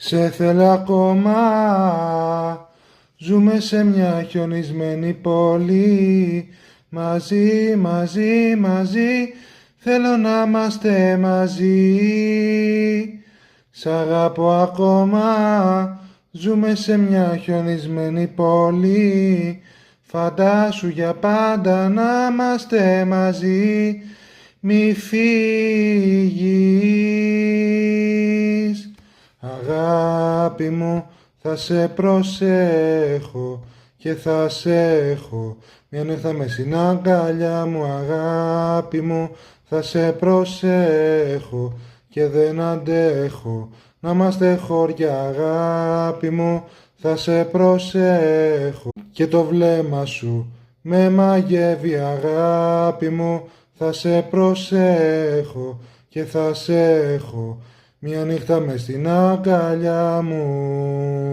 Σε θέλω ακόμα, ζούμε σε μια χιονισμένη πόλη. Μαζί, μαζί, μαζί, θέλω να είμαστε μαζί. Σ' αγαπώ ακόμα, ζούμε σε μια χιονισμένη πόλη. Φαντάσου για πάντα να είμαστε μαζί, μη φύγεις. Αγάπη μου, θα σε προσέχω και θα σε έχω μια νύχτα μες στην αγκαλιά μου. Αγάπη μου, θα σε προσέχω και δεν αντέχω να είμαστε χώρια. Αγάπη μου, θα σε προσέχω και το βλέμμα σου με μαγεύει. Αγάπη μου, θα σε προσέχω και θα σε έχω μια νύχτα μες στην αγκαλιά μου.